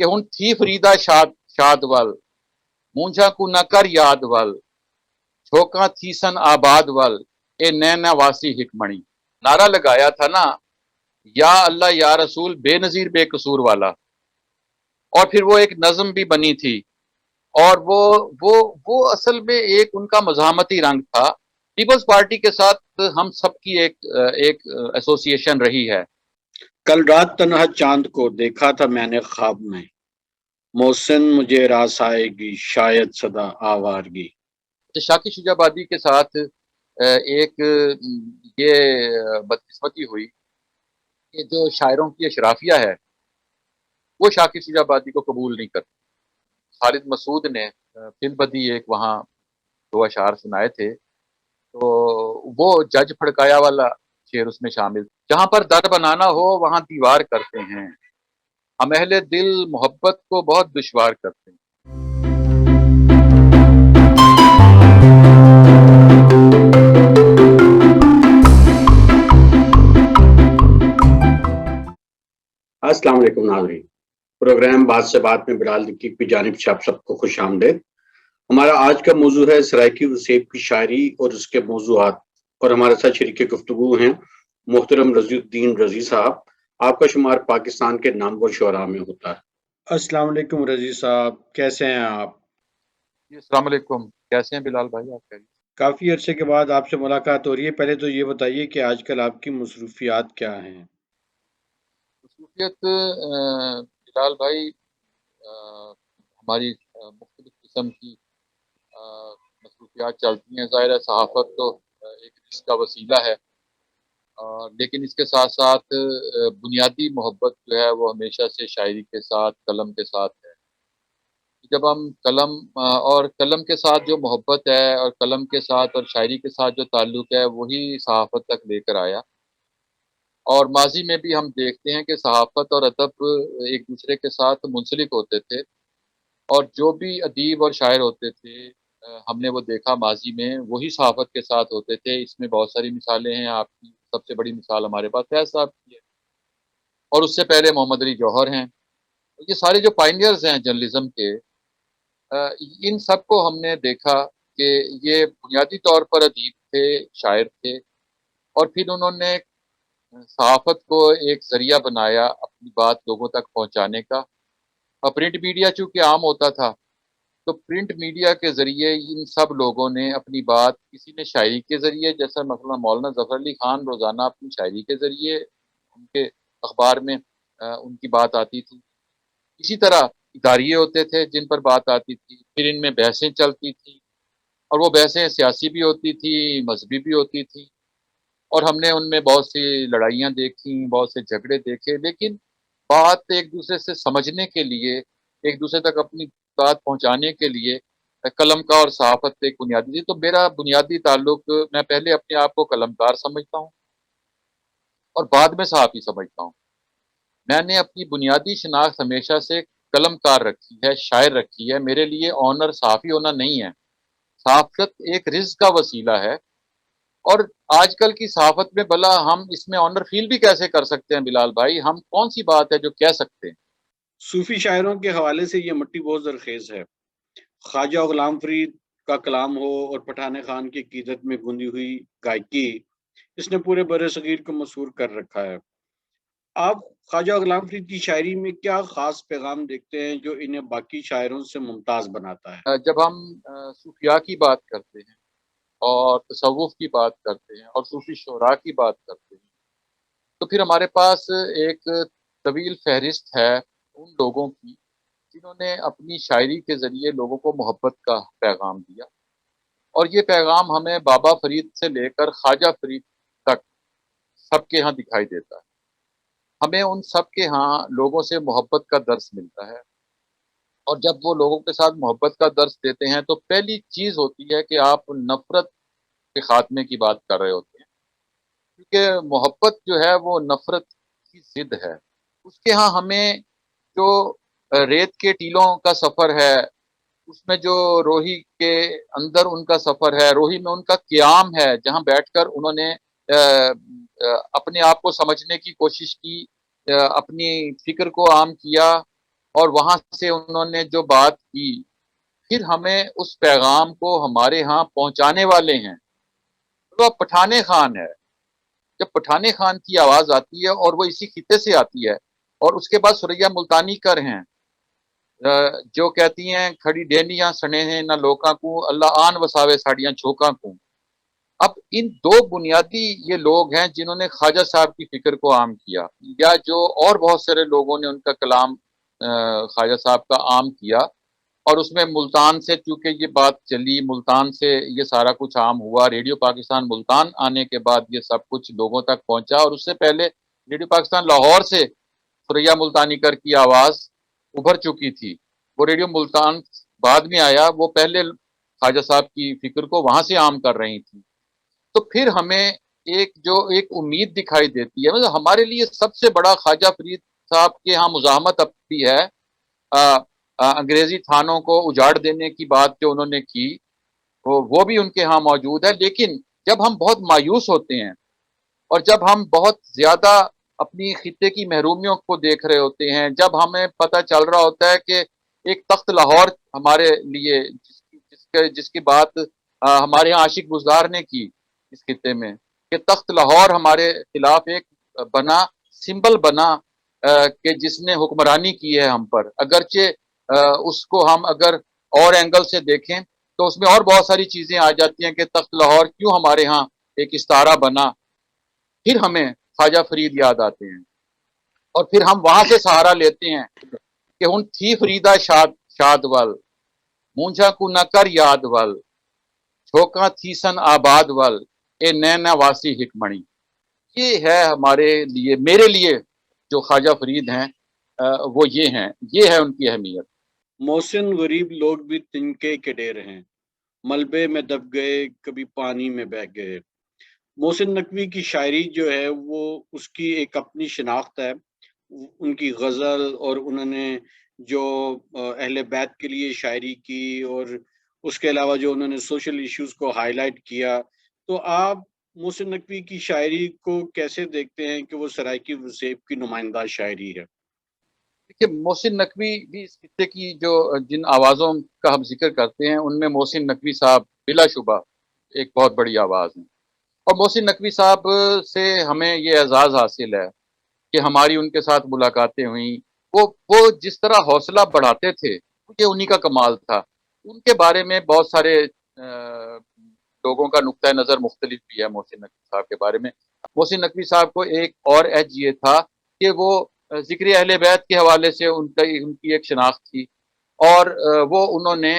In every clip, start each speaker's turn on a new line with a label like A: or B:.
A: کہ ہن تھی فریدا شاد ول مونجھا کو نہ کر یاد ول چھوکاں تھیسن آباد ول اے نینا واسی حکمنی. نعرہ لگایا تھا نا، یا اللہ یا رسول بے نظیر بے قصور والا، اور پھر وہ ایک نظم بھی بنی تھی، اور وہ اصل میں ایک ان کا مزاحمتی رنگ تھا. پیپلز پارٹی کے ساتھ ہم سب کی ایک ایسوسیشن رہی ہے.
B: کل رات تنہا چاند کو دیکھا تھا میں نے خواب میں، محسن مجھے راس آئے گی شاید صدا آوارگی.
A: شاکی شجاع آبادی کے ساتھ ایک یہ بدقسمتی ہوئی کہ جو شاعروں کی اشرافیہ ہے وہ شاکی شجاع آبادی کو قبول نہیں کرتی. خالد مسعود نے فل بدی ایک وہاں دو اشعار سنائے تھے، تو وہ جج پھڑکایا والا شعر اس میں شامل. جہاں پر در بنانا ہو وہاں دیوار کرتے ہیں، ہم اہل دل محبت کو بہت دشوار کرتے ہیں.
B: السلام علیکم ناظرین، پروگرام بات سے بات میں بلال دقیق کی جانب سے آپ سب کو خوش آمدید. ہمارا آج کا موضوع ہے سرائیکی وسیب کی شاعری اور اس کے موضوعات، اور ہمارے ساتھ شریک گفتگو ہیں محترم رضی الدین رضی صاحب. آپ کا شمار پاکستان کے نامور شعراء میں ہوتا ہے. السلام علیکم رضی صاحب، کیسے ہیں آپ؟
A: جی السلام علیکم، کیسے ہیں بلال بھائی آپ؟
B: کافی عرصے کے بعد آپ سے ملاقات ہو رہی ہے. پہلے تو یہ بتائیے کہ آج کل آپ کی مصروفیات کیا ہیں؟
A: مصروفیت بلال بھائی ہماری مختلف قسم کی مصروفیات چلتی ہیں. ظاہر ہے صحافت تو ایک رزق کا وسیلہ ہے، لیکن اس کے ساتھ ساتھ بنیادی محبت جو ہے وہ ہمیشہ سے شاعری کے ساتھ قلم کے ساتھ ہے. جب ہم قلم کے ساتھ جو محبت ہے اور قلم کے ساتھ اور شاعری کے ساتھ جو تعلق ہے وہی صحافت تک لے کر آیا. اور ماضی میں بھی ہم دیکھتے ہیں کہ صحافت اور ادب ایک دوسرے کے ساتھ منسلک ہوتے تھے، اور جو بھی ادیب اور شاعر ہوتے تھے ہم نے وہ دیکھا ماضی میں وہی صحافت کے ساتھ ہوتے تھے. اس میں بہت ساری مثالیں ہیں. آپ کی سب سے بڑی مثال ہمارے پاس فیض صاحب کی ہے، اور اس سے پہلے محمد علی جوہر ہیں. یہ سارے جو پائنیئرز ہیں جرنلزم کے، ان سب کو ہم نے دیکھا کہ یہ بنیادی طور پر ادیب تھے، شاعر تھے، اور پھر انہوں نے صحافت کو ایک ذریعہ بنایا اپنی بات لوگوں تک پہنچانے کا. پرنٹ میڈیا چونکہ عام ہوتا تھا تو پرنٹ میڈیا کے ذریعے ان سب لوگوں نے اپنی بات، کسی نے شاعری کے ذریعے، جیسا مثلا مولانا ظفر علی خان روزانہ اپنی شاعری کے ذریعے ان کے اخبار میں ان کی بات آتی تھی. اسی طرح اداریے ہوتے تھے جن پر بات آتی تھی، پھر ان میں بحثیں چلتی تھیں، اور وہ بحثیں سیاسی بھی ہوتی تھی، مذہبی بھی ہوتی تھی، اور ہم نے ان میں بہت سی لڑائیاں دیکھی، بہت سے جھگڑے دیکھے. لیکن بات ایک دوسرے سے سمجھنے کے لیے، ایک دوسرے تک اپنی بات پہنچانے کے لیے قلم کا اور صحافت ایک بنیادی تھی. تو میرا بنیادی تعلق، میں پہلے اپنے آپ کو قلم کار سمجھتا ہوں اور بعد میں صحافی سمجھتا ہوں. میں نے اپنی بنیادی شناخت ہمیشہ سے قلم کار رکھی ہے، شاعر رکھی ہے. میرے لیے آنر صحافی ہونا نہیں ہے. صحافت ایک رزق کا وسیلہ ہے، اور آج کل کی صحافت میں بھلا ہم اس میں آنر فیل بھی کیسے کر سکتے ہیں بلال بھائی؟ ہم کون سی بات ہے جو کہہ سکتے ہیں؟
B: صوفی شاعروں کے حوالے سے یہ مٹی بہت زرخیز ہے. خواجہ غلام فرید کا کلام ہو اور پٹھان خان کی عقیدت میں گونی ہوئی گائیکی، اس نے پورے بر صغیر کو مسحور کر رکھا ہے. آپ خواجہ غلام فرید کی شاعری میں کیا خاص پیغام دیکھتے ہیں جو انہیں باقی شاعروں سے ممتاز بناتا ہے؟
A: جب ہم صوفیاء کی بات کرتے ہیں اور تصوف کی بات کرتے ہیں اور صوفی شعراء کی بات کرتے ہیں، تو پھر ہمارے پاس ایک طویل فہرست ہے ان لوگوں کی جنہوں نے اپنی شاعری کے ذریعے لوگوں کو محبت کا پیغام دیا. اور یہ پیغام ہمیں بابا فرید سے لے کر خواجہ فرید تک سب کے ہاں دکھائی دیتا ہے. ہمیں ان سب کے ہاں لوگوں سے محبت کا درس ملتا ہے، اور جب وہ لوگوں کے ساتھ محبت کا درس دیتے ہیں تو پہلی چیز ہوتی ہے کہ آپ نفرت کے خاتمے کی بات کر رہے ہوتے ہیں، کیونکہ محبت جو ہے وہ نفرت کی ضد ہے. اس کے ہاں ہمیں جو ریت کے ٹیلوں کا سفر ہے، اس میں جو روہی کے اندر ان کا سفر ہے، روہی میں ان کا قیام ہے، جہاں بیٹھ کر انہوں نے اپنے آپ کو سمجھنے کی کوشش کی، اپنی فکر کو عام کیا، اور وہاں سے انہوں نے جو بات کی، پھر ہمیں اس پیغام کو ہمارے ہاں پہنچانے والے ہیں تو اب پٹھانے خان ہے۔ جب پٹھانے خان کی آواز آتی ہے اور وہ اسی خطے سے آتی ہے، اور اس کے بعد سریا ملتانی کر ہیں جو کہتی ہیں کھڑی ڈینیاں سنے ہیں نہ لوکاں کو، اللہ آن وساوے ساڑیاں چھوکاں کو۔ اب ان دو بنیادی یہ لوگ ہیں جنہوں نے خواجہ صاحب کی فکر کو عام کیا، یا جو اور بہت سارے لوگوں نے ان کا کلام خواجہ صاحب کا عام کیا، اور اس میں ملتان سے چونکہ یہ بات چلی، ملتان سے یہ سارا کچھ عام ہوا، ریڈیو پاکستان ملتان آنے کے بعد یہ سب کچھ لوگوں تک پہنچا، اور اس سے پہلے ریڈیو پاکستان لاہور سے سریا ملتانی کر کی آواز ابھر چکی تھی۔ وہ ریڈیو ملتان بعد میں آیا، وہ پہلے خواجہ صاحب کی فکر کو وہاں سے عام کر رہی تھی۔ تو پھر ہمیں ایک امید دکھائی دیتی ہے، مطلب ہمارے لیے سب سے بڑا خواجہ فرید صاحب کے ہاں مزاحمت اب بھی ہے، انگریزی تھانوں کو اجاڑ دینے کی بات جو انہوں نے کی وہ بھی ان کے ہاں موجود ہے، لیکن جب ہم بہت مایوس ہوتے ہیں اور جب ہم بہت زیادہ اپنی خطے کی محرومیوں کو دیکھ رہے ہوتے ہیں، جب ہمیں پتہ چل رہا ہوتا ہے کہ ایک تخت لاہور ہمارے لیے جس کی بات ہمارے یہاں عاشق گزار نے کی اس خطے میں، کہ تخت لاہور ہمارے خلاف ایک بنا سمبل بنا کہ جس نے حکمرانی کی ہے ہم پر، اگرچہ اس کو ہم اگر اور اینگل سے دیکھیں تو اس میں اور بہت ساری چیزیں آ جاتی ہیں کہ تخت لاہور کیوں ہمارے ہاں ایک استارہ بنا۔ پھر ہمیں خواجہ فرید یاد آتے ہیں، اور پھر ہم وہاں سے سہارا لیتے ہیں کہ ہن تھی فریدا شاد ول، مونجھا کو نہ کر یاد ول، چھوکاں تھیسن آباد ول، اے نینا واسی حکمنی۔ یہ ہے ہمارے لیے، میرے لیے جو خواجہ فرید ہیں وہ یہ ہے ان کی اہمیت۔
B: محسن غریب لوگ بھی تنکے کے ڈیر ہیں، ملبے میں دب گئے کبھی پانی میں بہہ گئے۔ محسن نقوی کی شاعری جو ہے وہ اس کی ایک اپنی شناخت ہے، ان کی غزل، اور انہوں نے جو اہل بیت کے لیے شاعری کی، اور اس کے علاوہ جو انہوں نے سوشل ایشوز کو ہائی لائٹ کیا۔ تو آپ محسن نقوی کی شاعری کو کیسے دیکھتے ہیں کہ وہ سرائیکی وسیب کی نمائندہ شاعری ہے؟
A: دیکھیے، محسن نقوی بھی اس خطے کی جو جن آوازوں کا ہم ذکر کرتے ہیں ان میں محسن نقوی صاحب بلا شبہ ایک بہت بڑی آواز ہے، اور محسن نقوی صاحب سے ہمیں یہ اعزاز حاصل ہے کہ ہماری ان کے ساتھ ملاقاتیں ہوئیں۔ وہ جس طرح حوصلہ بڑھاتے تھے یہ انہی کا کمال تھا۔ ان کے بارے میں بہت سارے لوگوں کا نقطۂ نظر مختلف بھی ہے محسن نقوی صاحب کے بارے میں۔ محسن نقوی صاحب کو ایک اور ایج یہ تھا کہ وہ ذکر اہل بیت کے حوالے سے ان کی ایک شناخت تھی، اور وہ انہوں نے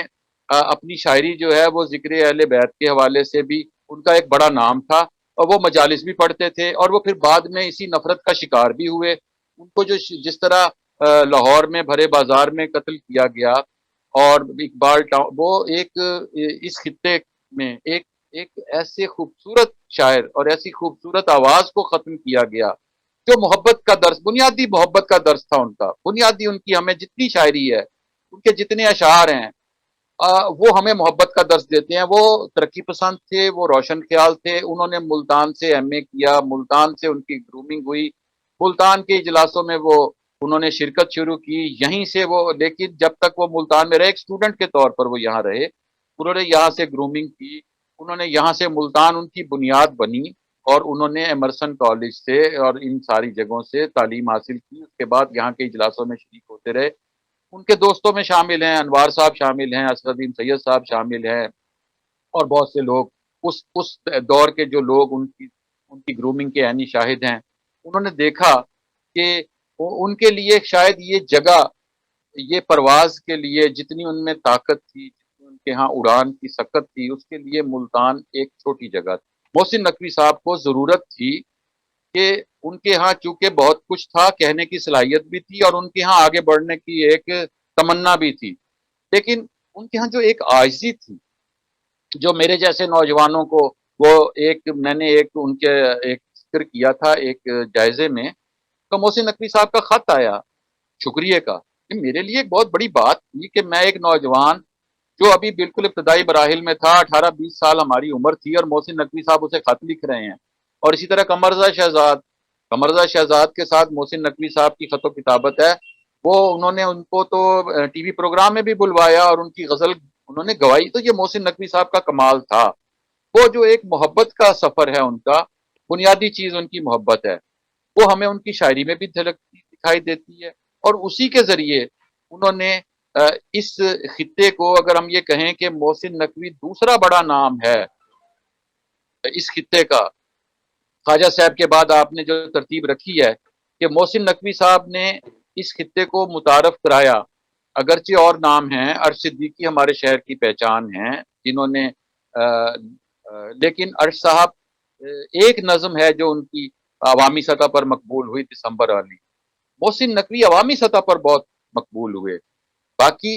A: اپنی شاعری جو ہے وہ ذکر اہل بیت کے حوالے سے بھی ان کا ایک بڑا نام تھا، اور وہ مجالس بھی پڑھتے تھے، اور وہ پھر بعد میں اسی نفرت کا شکار بھی ہوئے۔ ان کو جس طرح لاہور میں بھرے بازار میں قتل کیا گیا، اور اقبال وہ ایک اس خطے میں ایک ایسے خوبصورت شاعر اور ایسی خوبصورت آواز کو ختم کیا گیا جو محبت کا درس، بنیادی محبت کا درس تھا ان کا، بنیادی ان کی ہمیں جتنی شاعری ہے، ان کے جتنے اشعار ہیں وہ ہمیں محبت کا درس دیتے ہیں۔ وہ ترقی پسند تھے، وہ روشن خیال تھے، انہوں نے ملتان سے ایم اے کیا، ملتان سے ان کی گرومنگ ہوئی، ملتان کے اجلاسوں میں انہوں نے شرکت شروع کی، یہیں سے وہ، لیکن جب تک وہ ملتان میں رہے ایک اسٹوڈنٹ کے طور پر وہ یہاں رہے، انہوں نے یہاں سے گرومنگ کی، انہوں نے یہاں سے ملتان ان کی بنیاد بنی، اور انہوں نے ایمرسن کالج سے اور ان ساری جگہوں سے تعلیم حاصل کی، اس کے بعد یہاں کے اجلاسوں میں شریک ہوتے رہے۔ ان کے دوستوں میں شامل ہیں انوار صاحب، شامل ہیں اسدالدین سید صاحب، شامل ہیں اور بہت سے لوگ اس دور کے جو لوگ ان کی گرومنگ کے عینی شاہد ہیں۔ انہوں نے دیکھا کہ ان کے لیے شاید یہ جگہ، یہ پرواز کے لیے جتنی ان میں طاقت تھی، جتنی ان کے ہاں اڑان کی سکت تھی، اس کے لیے ملتان ایک چھوٹی جگہ تھی۔ محسن نقوی صاحب کو ضرورت تھی کہ ان کے ہاں چونکہ بہت کچھ تھا، کہنے کی صلاحیت بھی تھی، اور ان کے ہاں آگے بڑھنے کی ایک تمنا بھی تھی، لیکن ان کے ہاں جو ایک عاجزی تھی جو میرے جیسے نوجوانوں کو، وہ میں نے ان کے ایک ذکر کیا تھا ایک جائزے میں، تو محسن نقوی صاحب کا خط آیا شکریہ کا، کہ میرے لیے ایک بہت بڑی بات تھی کہ میں ایک نوجوان جو ابھی بالکل ابتدائی مراحل میں تھا، 18-20 سال ہماری عمر تھی، اور محسن نقوی صاحب اسے خط لکھ رہے ہیں، اور اسی طرح قمر رضا شہزاد کے ساتھ محسن نقوی صاحب کی خط و کتابت ہے، وہ انہوں نے ان کو تو ٹی وی پروگرام میں بھی بلوایا اور ان کی غزل انہوں نے گوائی. تو یہ محسن نقوی صاحب کا کمال تھا. وہ جو ایک محبت کا سفر ہے ان کا، بنیادی چیز ان کی محبت ہے، وہ ہمیں ان کی شاعری میں بھی جھلکتی دکھائی دیتی ہے. اور اسی کے ذریعے انہوں نے اس خطے کو، اگر ہم یہ کہیں کہ محسن نقوی دوسرا بڑا نام ہے اس خطے کا، خواجہ صاحب کے بعد آپ نے جو ترتیب رکھی ہے کہ محسن نقوی صاحب نے اس خطے کو متعارف کرایا. اگرچہ اور نام ہیں، ارش صدیقی ہمارے شہر کی پہچان ہیں جنہوں نے لیکن ارش صاحب ایک نظم ہے جو ان کی عوامی سطح پر مقبول ہوئی، دسمبر والی. محسن نقوی عوامی سطح پر بہت مقبول ہوئے. باقی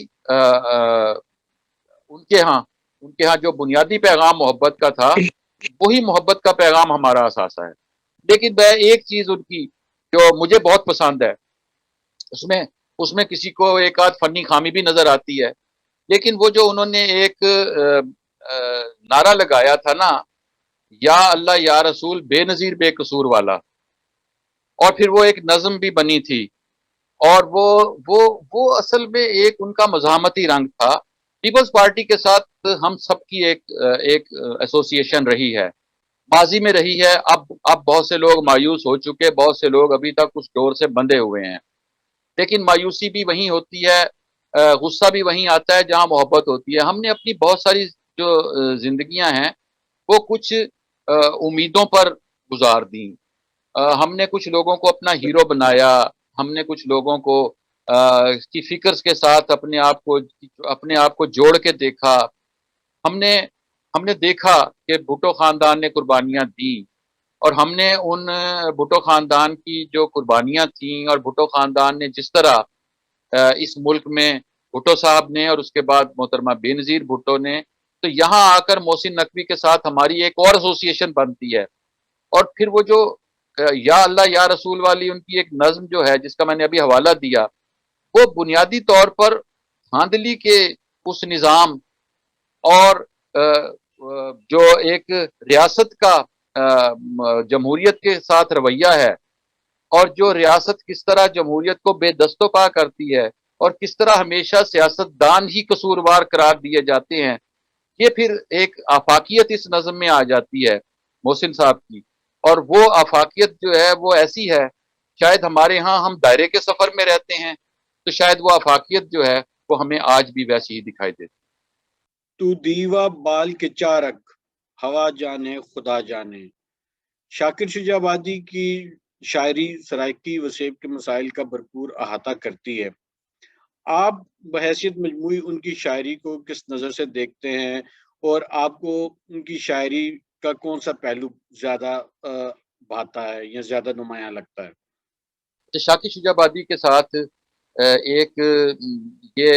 A: ان کے ہاں جو بنیادی پیغام محبت کا تھا، وہی محبت کا پیغام ہمارا اثاثہ ہے. لیکن میں ایک چیز ان کی جو مجھے بہت پسند ہے، اس میں کسی کو ایک آدھ فنی خامی بھی نظر آتی ہے، لیکن وہ جو انہوں نے ایک نعرہ لگایا تھا نا، یا اللہ یا رسول بے نظیر بے قصور والا، اور پھر وہ ایک نظم بھی بنی تھی. اور وہ اصل میں ایک ان کا مزاحمتی رنگ تھا. پیپلز پارٹی کے ساتھ ہم سب کی ایک ایسوسیشن رہی ہے، ماضی میں رہی ہے. اب بہت سے لوگ مایوس ہو چکے، بہت سے لوگ ابھی تک اس ڈور سے بندھے ہوئے ہیں. لیکن مایوسی بھی وہیں ہوتی ہے، غصہ بھی وہیں آتا ہے جہاں محبت ہوتی ہے. ہم نے اپنی بہت ساری جو زندگیاں ہیں وہ کچھ امیدوں پر گزار دیں. ہم نے کچھ لوگوں کو اپنا ہیرو بنایا، ہم نے کچھ لوگوں کو کی فکرز کے ساتھ اپنے آپ کو جوڑ کے دیکھا. ہم نے دیکھا کہ بھٹو خاندان نے قربانیاں دی، اور ہم نے ان بھٹو خاندان کی جو قربانیاں تھیں اور بھٹو خاندان نے جس طرح اس ملک میں، بھٹو صاحب نے اور اس کے بعد محترمہ بے نظیر بھٹو نے، تو یہاں آ کر محسن نقوی کے ساتھ ہماری ایک اور ایسوسیشن بنتی ہے. اور پھر وہ جو یا اللہ یا رسول والی ان کی ایک نظم جو ہے جس کا میں نے ابھی حوالہ دیا، وہ بنیادی طور پر دھاندلی کے اس نظام اور جو ایک ریاست کا جمہوریت کے ساتھ رویہ ہے، اور جو ریاست کس طرح جمہوریت کو بے دست و پا کرتی ہے اور کس طرح ہمیشہ سیاست دان ہی قصوروار قرار دیے جاتے ہیں، یہ پھر ایک آفاقیت اس نظم میں آ جاتی ہے محسن صاحب کی. اور وہ آفاقیت جو ہے وہ ایسی ہے، شاید ہمارے ہاں ہم دائرے کے سفر میں رہتے ہیں تو شاید وہ آفاقیت جو ہے وہ ہمیں آج بھی ویسی ہی دکھائی دیتی.
B: تو دیوا بال کے چارک، ہوا جانے خدا جانے. شاکر شجاع آبادی کی شاعری سرائکی وسیب کے مسائل کا بھرپور احاطہ کرتی ہے. آپ بحیثیت مجموعی ان کی شاعری کو کس نظر سے دیکھتے ہیں، اور آپ کو ان کی شاعری کا کون سا پہلو زیادہ بھاتا ہے یا زیادہ نمایاں لگتا ہے؟
A: شاکر شجاع آبادی کے ساتھ ایک یہ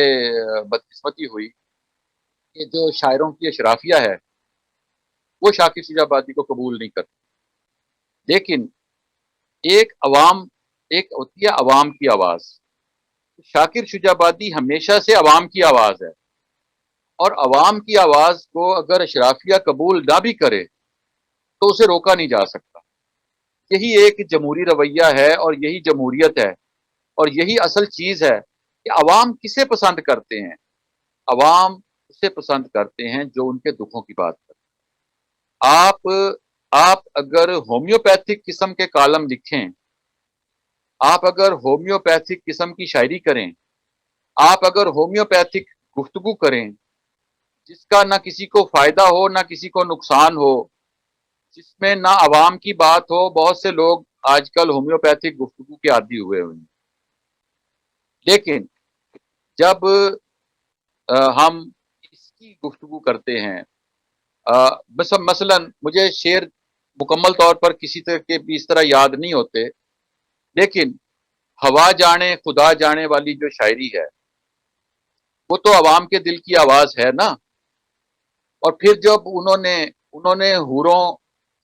A: بدقسمتی ہوئی کہ جو شاعروں کی اشرافیہ ہے وہ شاکر شجاع آبادی کو قبول نہیں کرتی. لیکن ایک ہوتی ہے عوام کی آواز. شاکر شجاع آبادی ہمیشہ سے عوام کی آواز ہے، اور عوام کی آواز کو اگر اشرافیہ قبول نہ بھی کرے تو اسے روکا نہیں جا سکتا. یہی ایک جمہوری رویہ ہے اور یہی جمہوریت ہے، اور یہی اصل چیز ہے کہ عوام کسے پسند کرتے ہیں. عوام اسے پسند کرتے ہیں جو ان کے دکھوں کی بات کرتے ہیں. آپ اگر ہومیوپیتھک قسم کے کالم لکھیں، آپ اگر ہومیوپیتھک قسم کی شاعری کریں، آپ اگر ہومیوپیتھک گفتگو کریں جس کا نہ کسی کو فائدہ ہو نہ کسی کو نقصان ہو، جس میں نہ عوام کی بات ہو. بہت سے لوگ آج کل ہومیوپیتھک گفتگو کے عادی ہوئے ہیں، لیکن جب ہم اس کی گفتگو کرتے ہیں، مثلا مجھے شعر مکمل طور پر کسی طرح کے بھی اس طرح یاد نہیں ہوتے، لیکن ہوا جانے خدا جانے والی جو شاعری ہے وہ تو عوام کے دل کی آواز ہے نا. اور پھر جب انہوں نے حوروں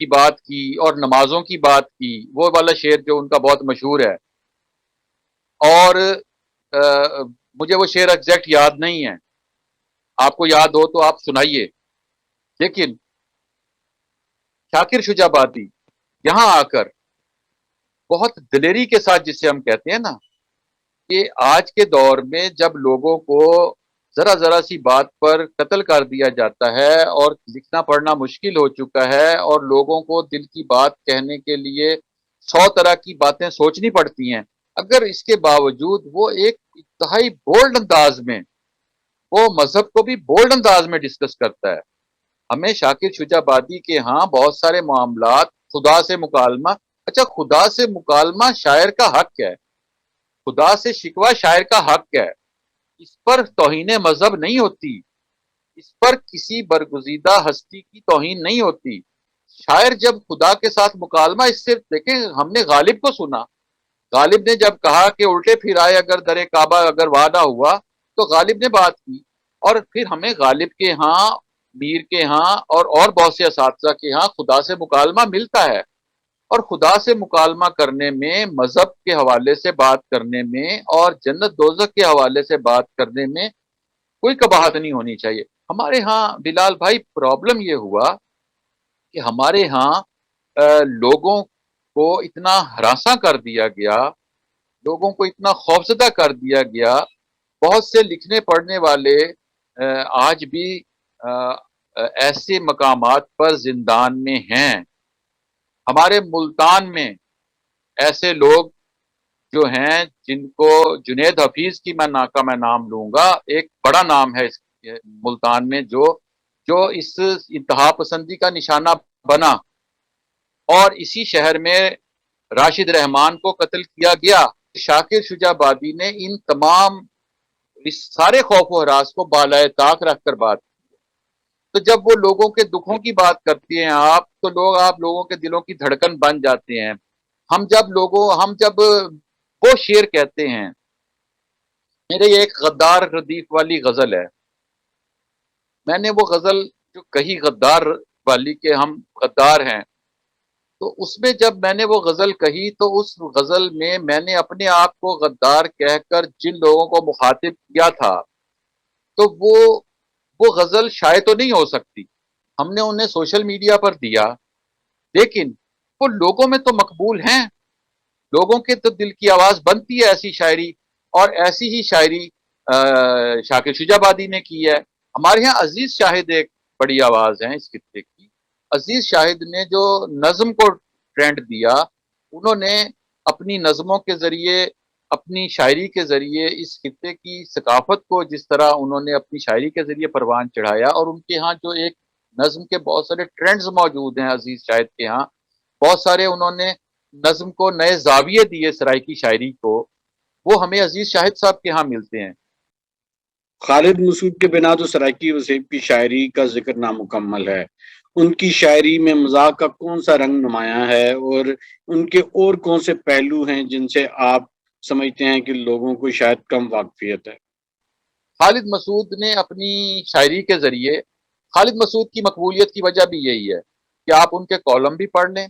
A: کی بات کی اور نمازوں کی بات کی، وہ والا شعر جو ان کا بہت مشہور ہے، اور مجھے وہ شعر ایگزیکٹ یاد نہیں ہے، آپ کو یاد ہو تو آپ سنائیے. لیکن شاکر شجاع آبادی یہاں آ کر بہت دلیری کے ساتھ، جسے ہم کہتے ہیں نا کہ آج کے دور میں جب لوگوں کو ذرا ذرا سی بات پر قتل کر دیا جاتا ہے اور لکھنا پڑھنا مشکل ہو چکا ہے اور لوگوں کو دل کی بات کہنے کے لیے 100 طرح کی باتیں سوچنی پڑتی ہیں، اگر اس کے باوجود وہ ایک انتہائی بولڈ انداز میں وہ مذہب کو بھی بولڈ انداز میں ڈسکس کرتا ہے۔ ہمیں شاکر شجاع آبادی کے ہاں بہت سارے معاملات، خدا سے مکالمہ، اچھا خدا سے مکالمہ شاعر کا حق ہے، خدا سے شکوہ شاعر کا حق ہے، اس پر توہین مذہب نہیں ہوتی، اس پر کسی برگزیدہ ہستی کی توہین نہیں ہوتی۔ شاعر جب خدا کے ساتھ مکالمہ، اس سے دیکھیں ہم نے غالب کو سنا، غالب نے جب کہا کہ الٹے پھر آئے اگر در کعبہ اگر واہ نہ ہوا، تو غالب نے بات کی، اور پھر ہمیں غالب کے ہاں، میر کے ہاں اور بہت سے اساتذہ کے ہاں خدا سے مکالمہ ملتا ہے، اور خدا سے مکالمہ کرنے میں، مذہب کے حوالے سے بات کرنے میں اور جنت دوزخ کے حوالے سے بات کرنے میں کوئی قباحت نہیں ہونی چاہیے۔ ہمارے ہاں بلال بھائی پرابلم یہ ہوا کہ ہمارے ہاں لوگوں کو اتنا ہراساں کر دیا گیا، لوگوں کو اتنا خوفزدہ کر دیا گیا، بہت سے لکھنے پڑھنے والے آج بھی ایسے مقامات پر زندان میں ہیں۔ ہمارے ملتان میں ایسے لوگ جو ہیں جن کو جنید حفیظ کی میں نام لوں گا، ایک بڑا نام ہے اس ملتان میں، جو اس انتہا پسندی کا نشانہ بنا، اور اسی شہر میں راشد رحمان کو قتل کیا گیا۔ شاکر شجاع آبادی نے ان تمام اس سارے خوف و ہراس کو بالائے طاق رکھ کر بات کی۔ تو جب وہ لوگوں کے دکھوں کی بات کرتی ہیں آپ، تو آپ لوگوں کے دلوں کی دھڑکن بن جاتے ہیں۔ ہم جب وہ شعر کہتے ہیں، میرے یہ ایک غدار ردیف والی غزل ہے، میں نے وہ غزل جو کہی غدار والی کہ ہم غدار ہیں، تو اس میں جب میں نے وہ غزل کہی تو اس غزل میں نے اپنے آپ کو غدار کہہ کر جن لوگوں کو مخاطب کیا تھا، تو وہ غزل شاید تو نہیں ہو سکتی، ہم نے انہیں سوشل میڈیا پر دیا، لیکن وہ لوگوں میں تو مقبول ہیں، لوگوں کے تو دل کی آواز بنتی ہے ایسی شاعری، اور ایسی ہی شاعری شاکر شجاع آبادی نے کی ہے۔ ہمارے یہاں عزیز شاہد ایک بڑی آواز ہے اس خطے کی، عزیز شاہد نے جو نظم کو ٹرینڈ دیا، انہوں نے اپنی نظموں کے ذریعے، اپنی شاعری کے ذریعے اس خطے کی ثقافت کو جس طرح انہوں نے اپنی شاعری کے ذریعے پروان چڑھایا، اور ان کے ہاں جو ایک نظم کے بہت سارے ٹرینڈز موجود ہیں عزیز شاہد کے ہاں، بہت سارے انہوں نے نظم کو نئے زاویے دیے، سرائکی شاعری کو، وہ ہمیں عزیز شاہد صاحب کے ہاں ملتے ہیں۔
B: خالد مسعود کے بنا تو سرائکی وسیب کی شاعری کا ذکر نامکمل ہے۔ ان کی شاعری میں مزاح کا کون سا رنگ نمایاں ہے، اور ان کے اور کون سے پہلو ہیں جن سے آپ سمجھتے ہیں کہ لوگوں کو شاید کم واقفیت ہے؟
A: خالد مسعود نے اپنی شاعری کے ذریعے، خالد مسعود کی مقبولیت کی وجہ بھی یہی ہے کہ آپ ان کے کالم بھی پڑھ لیں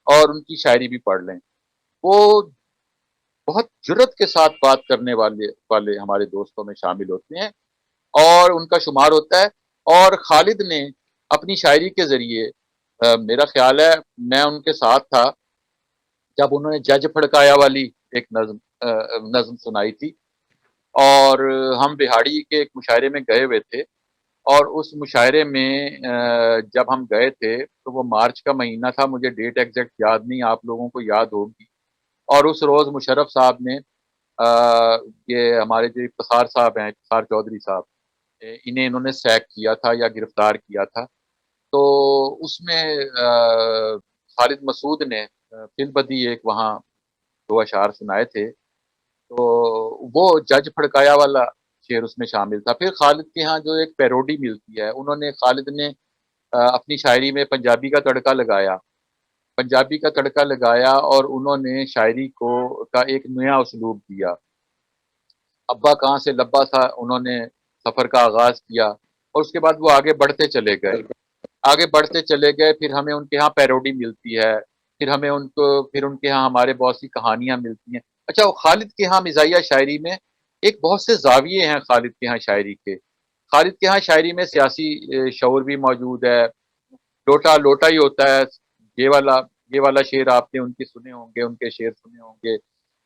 A: اور ان کی شاعری بھی پڑھ لیں، وہ بہت جرت کے ساتھ بات کرنے والے ہمارے دوستوں میں شامل ہوتے ہیں، اور ان کا شمار ہوتا ہے۔ اور خالد نے اپنی شاعری کے ذریعے، میرا خیال ہے میں ان کے ساتھ تھا جب انہوں نے جج پھڑکایا والی ایک نظم سنائی تھی، اور ہم بہاڑی کے ایک مشاعرے میں گئے ہوئے تھے، اور اس مشاعرے میں جب ہم گئے تھے تو وہ مارچ کا مہینہ تھا، مجھے ڈیٹ ایگزیکٹ یاد نہیں، آپ لوگوں کو یاد ہوگی، اور اس روز مشرف صاحب نے یہ ہمارے جو افتخار صاحب ہیں، افتخار چودھری صاحب، انہوں نے سیک کیا تھا یا گرفتار کیا تھا، تو اس میں خالد مسعود نے فی البدی ایک وہاں 2 اشعار سنائے تھے، تو وہ جج پھڑکایا والا شعر اس میں شامل تھا۔ پھر خالد کے ہاں جو ایک پیروڈی ملتی ہے، خالد نے اپنی شاعری میں پنجابی کا تڑکا لگایا، اور انہوں نے شاعری کا ایک نیا اسلوب دیا۔ ابا کہاں سے لبا تھا، انہوں نے سفر کا آغاز کیا، اور اس کے بعد وہ آگے بڑھتے چلے گئے، پھر ہمیں ان کے ہاں پیروڈی ملتی ہے، پھر ان کے ہاں ہمارے بہت سی کہانیاں ملتی ہیں۔ اچھا، وہ خالد کے ہاں مزاحیہ شاعری میں ایک بہت سے زاویے ہیں، خالد کے ہاں شاعری میں سیاسی شعور بھی موجود ہے، لوٹا لوٹا ہی ہوتا ہے، یہ والا شعر آپ نے ان کے سنے ہوں گے، ان کے شعر سنے ہوں گے،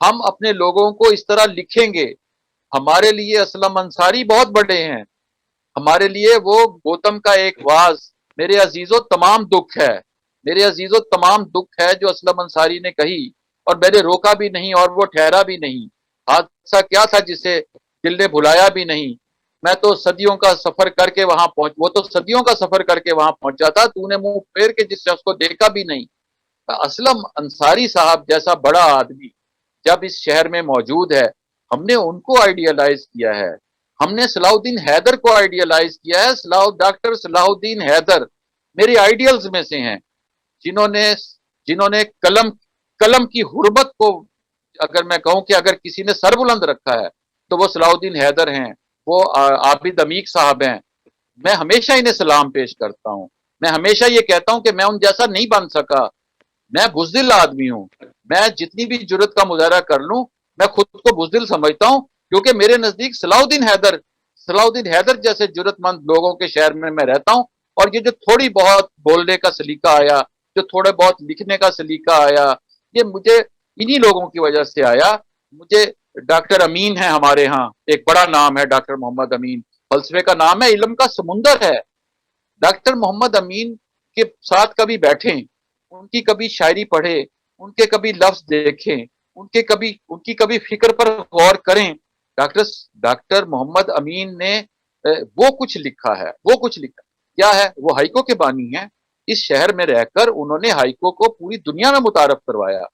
A: ہم اپنے لوگوں کو اس طرح لکھیں گے. ہمارے لیے اسلم انصاری بہت بڑے ہیں. ہمارے لیے وہ گوتم کا ایک واز، میرے عزیزوں تمام دکھ ہے، میرے عزیزوں تمام دکھ ہے جو اسلم انصاری نے کہی، اور میں نے روکا بھی نہیں اور وہ ٹھہرا بھی نہیں. حادثہ کیا تھا جسے دل نے بھلایا بھی نہیں. میں تو صدیوں کا سفر کر کے وہاں پہنچ، وہ تو صدیوں کا سفر کر کے وہاں پہنچا تھا، تو نے منہ پھیر کے جس شخص کو دیکھا بھی نہیں. اسلم انصاری صاحب جیسا بڑا آدمی جب اس شہر میں موجود ہے، ہم نے ان کو آئیڈیالائز کیا ہے. ہم نے صلاح الدین حیدر کو آئیڈیالائز کیا ہے. ڈاکٹر صلاح الدین حیدر میری آئیڈیلز میں سے ہیں، جنہوں نے جنہوں نے قلم کی حرمت کو، اگر میں کہوں کہ اگر کسی نے سر بلند رکھا ہے تو وہ صلاح الدین حیدر ہیں، وہ عابد عمیق صاحب ہیں. میں ہمیشہ انہیں سلام پیش کرتا ہوں. میں ہمیشہ یہ کہتا ہوں کہ میں ان جیسا نہیں بن سکا، میں بزدل آدمی ہوں. میں جتنی بھی جرت کا مظاہرہ کر لوں میں خود کو بزدل سمجھتا ہوں، کیونکہ میرے نزدیک صلاح الدین حیدر جیسے جرت مند لوگوں کے شہر میں رہتا ہوں. اور یہ جو تھوڑی بہت بولنے کا سلیقہ آیا، جو تھوڑے بہت لکھنے کا سلیقہ آیا، یہ مجھے انہی لوگوں کی وجہ سے آیا. مجھے ڈاکٹر امین ہے ہمارے ہاں، ایک بڑا نام ہے ڈاکٹر محمد امین، فلسفے کا نام ہے، علم کا سمندر ہے. ڈاکٹر محمد امین کے ساتھ کبھی بیٹھیں، ان کی کبھی شاعری پڑھیں، ان کے کبھی لفظ دیکھیں، ان کی کبھی فکر پر غور کریں. ڈاکٹر ڈاکٹر محمد امین نے وہ کچھ لکھا ہے، وہ کچھ لکھا کیا ہے؟ وہ ہائیکو کے بانی ہیں. اس شہر میں رہ کر انہوں نے ہائیکو کو پوری دنیا میں متعارف کروایا.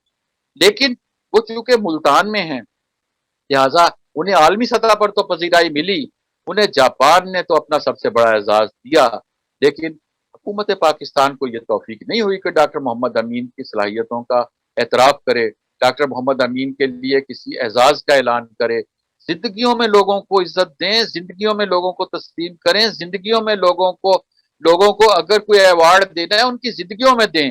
A: لیکن وہ چونکہ ملتان میں ہیں، لہذا انہیں عالمی سطح پر تو پذیرائی ملی، انہیں جاپان نے تو اپنا سب سے بڑا اعزاز دیا، لیکن حکومت پاکستان کو یہ توفیق نہیں ہوئی کہ ڈاکٹر محمد امین کی صلاحیتوں کا اعتراف کرے، ڈاکٹر محمد امین کے لیے کسی اعزاز کا اعلان کرے. زندگیوں میں لوگوں کو عزت دیں، زندگیوں میں لوگوں کو تسلیم کریں، زندگیوں میں لوگوں کو اگر کوئی ایوارڈ دینا ہے ان کی زندگیوں میں دیں.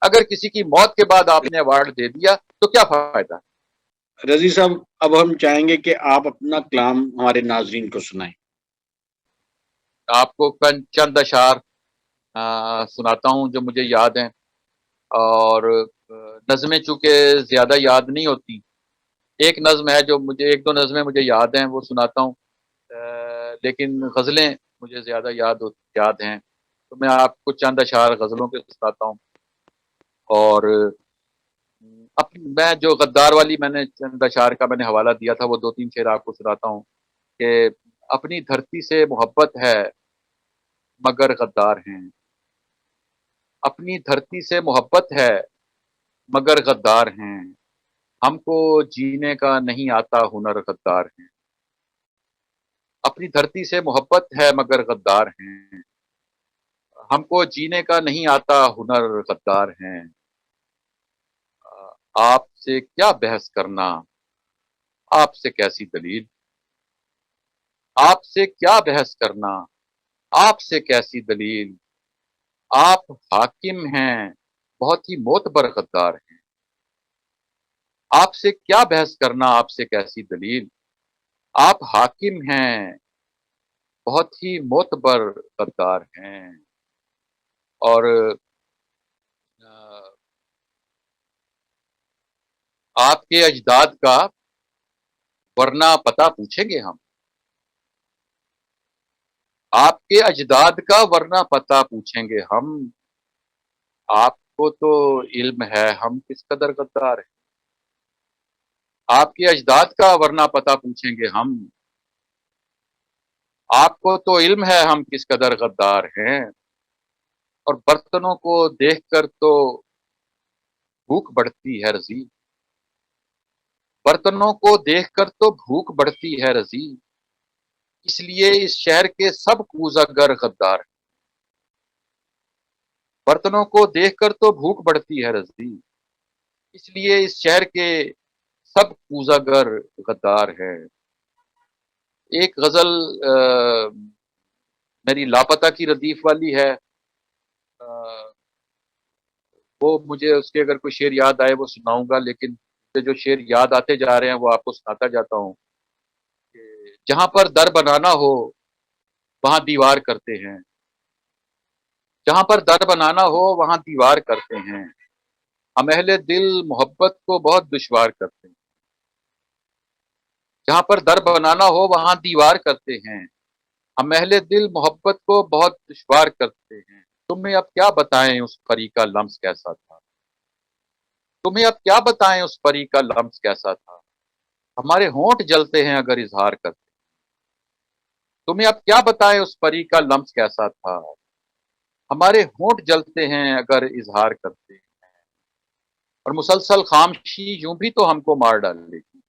A: اگر کسی کی موت کے بعد آپ نے ایوارڈ دے دیا تو کیا فائدہ؟
B: رضی صاحب، اب ہم چاہیں گے کہ آپ اپنا کلام ہمارے ناظرین کو سنائیں.
A: آپ کو چند اشعار سناتا ہوں جو مجھے یاد ہیں، اور نظمیں چونکہ زیادہ یاد نہیں ہوتی، ایک نظم ہے جو مجھے، ایک دو نظمیں مجھے یاد ہیں وہ سناتا ہوں، لیکن غزلیں مجھے زیادہ یاد ہیں، تو میں آپ کو چند اشعار غزلوں کے سناتا ہوں. اور میں جو غدار والی میں نے چند اشعار کا میں نے حوالہ دیا تھا، وہ دو تین شعر آپ کو سناتا ہوں کہ اپنی دھرتی سے محبت ہے مگر غدار ہیں، اپنی دھرتی سے محبت ہے مگر غدار ہیں، ہم کو جینے کا نہیں آتا ہنر غدار ہیں. اپنی دھرتی سے محبت ہے مگر غدار ہیں، ہم کو جینے کا نہیں آتا ہنر غدار ہیں. آپ سے کیا بحث کرنا، آپ سے کیسی دلیل، آپ سے کیا بحث کرنا، آپ سے کیسی دلیل، آپ حاکم ہیں بہت ہی معتبر غدار ہیں. آپ سے کیا بحث کرنا، آپ سے کیسی دلیل، آپ حاکم ہیں بہت ہی معتبر غدار ہیں. اور آپ کے اجداد کا ورنہ پتہ پوچھیں گے ہم، آپ کے اجداد کا ورنہ پتہ پوچھیں گے ہم، آپ کو تو علم ہے ہم کس قدر غدار ہیں. آپ کے اجداد کا ورنہ پتہ پوچھیں گے ہم، آپ کو تو علم ہے ہم کس قدر غدار ہیں. اور برتنوں کو دیکھ کر تو بھوک بڑھتی ہے رضی، برتنوں کو دیکھ کر تو بھوک بڑھتی ہے رضی، اس لیے اس شہر کے سب کوزہ گر غدار ہیں. برتنوں کو دیکھ کر تو بھوک بڑھتی ہے رضی، اس لیے اس شہر کے سب کوزہ گر غدار ہے. ایک غزل میری لاپتہ کی ردیف والی ہے، وہ مجھے اس کے اگر کوئی شعر یاد آئے وہ سناؤں گا، لیکن جو شعر یاد آتے جا رہے ہیں وہ آپ کو سناتا جاتا ہوں. کہ جہاں پر در بنانا ہو وہاں دیوار کرتے ہیں، جہاں پر در بنانا ہو وہاں دیوار کرتے ہیں، ہم اہل دل محبت کو بہت دشوار کرتے ہیں. جہاں پر در بنانا ہو وہاں دیوار کرتے ہیں، ہم اہل دل محبت کو بہت دشوار کرتے ہیں، تمہیں اب کیا بتائیں اس پری کا لمس کیسا تھا، تمہیں اب کیا بتائیں اس پری کا لمس کیسا تھا، ہمارے ہونٹ جلتے ہیں اگر اظہار کرتے، تمہیں اب کیا بتائیں اس پری کا لمس کیسا تھا، ہمارے ہونٹ جلتے ہیں اگر اظہار کرتے، اور مسلسل خاموشی یوں بھی تو ہم کو مار ڈالے گی،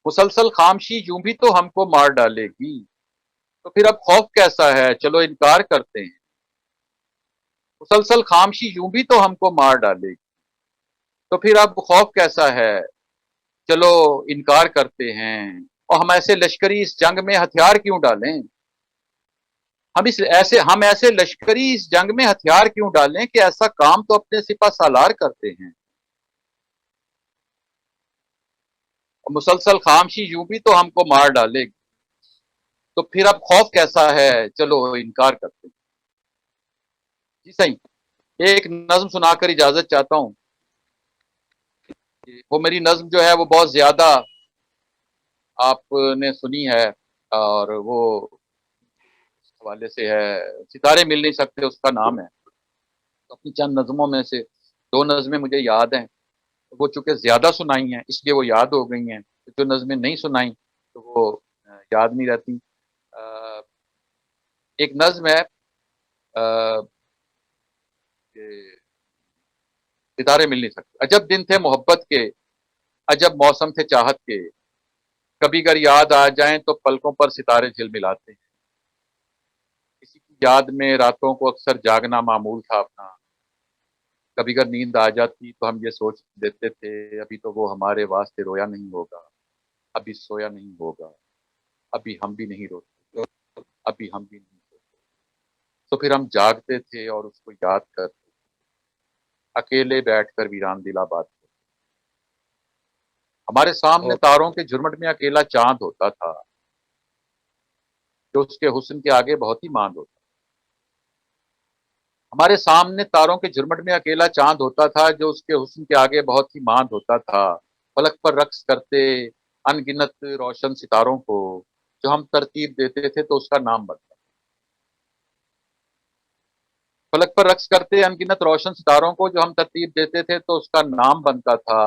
A: مسلسل خاموشی یوں بھی تو ہم کو مار ڈالے گی، تو پھر اب خوف کیسا ہے چلو انکار کرتے ہیں، مسلسل خاموشی یوں بھی تو ہم کو مار ڈالے گی، تو پھر اب خوف کیسا ہے چلو انکار کرتے ہیں، اور ہم ایسے لشکری اس جنگ میں ہتھیار کیوں ڈالیں، ہم ایسے لشکری اس جنگ میں ہتھیار کیوں ڈالیں کہ ایسا کام تو اپنے سپہ سالار کرتے ہیں، اور مسلسل خاموشی یوں بھی تو ہم کو مار ڈالے گی، تو پھر اب خوف کیسا ہے چلو انکار کرتے ہیں۔ جی صحیح، ایک نظم سنا کر اجازت چاہتا ہوں، وہ میری نظم جو ہے وہ بہت زیادہ آپ نے سنی ہے، اور وہ اس حوالے سے ہے ستارے مل نہیں سکتے اس کا نام ہے، اپنی چند نظموں میں سے دو نظمیں مجھے یاد ہیں، وہ چونکہ زیادہ سنائی ہیں اس لیے وہ یاد ہو گئی ہیں، جو نظمیں نہیں سنائیں تو وہ یاد نہیں رہتی۔ ایک نظم ہے کہ ستارے مل نہیں سکتے، عجب دن تھے محبت کے، عجب موسم تھے چاہت کے، کبھی گر یاد آ جائیں تو پلکوں پر ستارے جھل ملاتے ہیں، کسی کی یاد میں راتوں کو اکثر جاگنا معمول تھا اپنا، کبھی گر نیند آ جاتی تو ہم یہ سوچ دیتے تھے ابھی تو وہ ہمارے واسطے رویا نہیں ہوگا، ابھی سویا نہیں ہوگا، ابھی ہم بھی نہیں روتے، ابھی ہم بھی نہیں سوتے، تو پھر ہم جاگتے تھے اور اس کو یاد کرتے، اکیلے بیٹھ کر ویران دل آباد تھے، ہمارے سامنے
B: بہت
A: تاروں کے جھرمٹ میں اکیلا چاند ہوتا تھا جو اس کے حسن کے آگے بہت ہی ماند ہوتا، ہمارے سامنے تاروں کے جھرمٹ میں اکیلا چاند ہوتا تھا جو اس کے حسن کے آگے بہت ہی ماند ہوتا تھا، فلک پر رقص کرتے ان گنت روشن ستاروں کو جو ہم ترتیب دیتے تھے تو اس کا نام بنتا، فلک پر رقص کرتے ان گنت روشن ستاروں کو جو ہم ترتیب دیتے تھے تو اس کا نام بنتا تھا،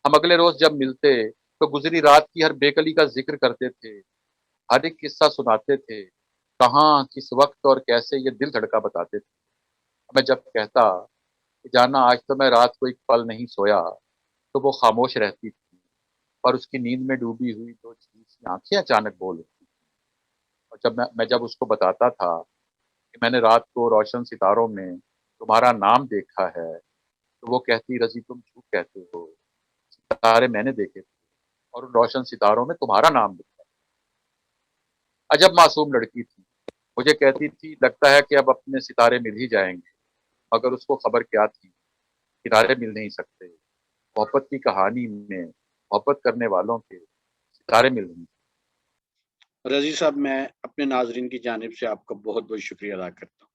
A: ہم اگلے روز جب ملتے تو گزری رات کی ہر بیکلی کا ذکر کرتے تھے، ہر ایک قصہ سناتے تھے، کہاں کس وقت اور کیسے یہ دل دھڑکا بتاتے تھے، میں جب کہتا کہ جانا آج تو میں رات کو ایک پل نہیں سویا تو وہ خاموش رہتی تھی، اور اس کی نیند میں ڈوبی ہوئی دو چھوٹی سی آنکھیں اچانک بول اٹھتی، اور جب میں جب اس کو بتاتا تھا کہ میں نے رات کو روشن ستاروں میں تمہارا نام دیکھا ہے تو وہ کہتی رضی تم جھوٹ کہتے ہو، ستارے میں نے دیکھے تھے اور ان روشن ستاروں میں تمہارا نام لکھا، عجب معصوم لڑکی تھی، مجھے کہتی تھی لگتا ہے کہ اب اپنے ستارے مل ہی جائیں گے، مگر اس کو خبر کیا تھی ستارے مل نہیں سکتے، محبت کی کہانی میں محبت کرنے والوں کے ستارے مل نہیں۔
B: رضی صاحب، میں اپنے ناظرین کی جانب سے آپ کا بہت بہت شکریہ ادا کرتا ہوں۔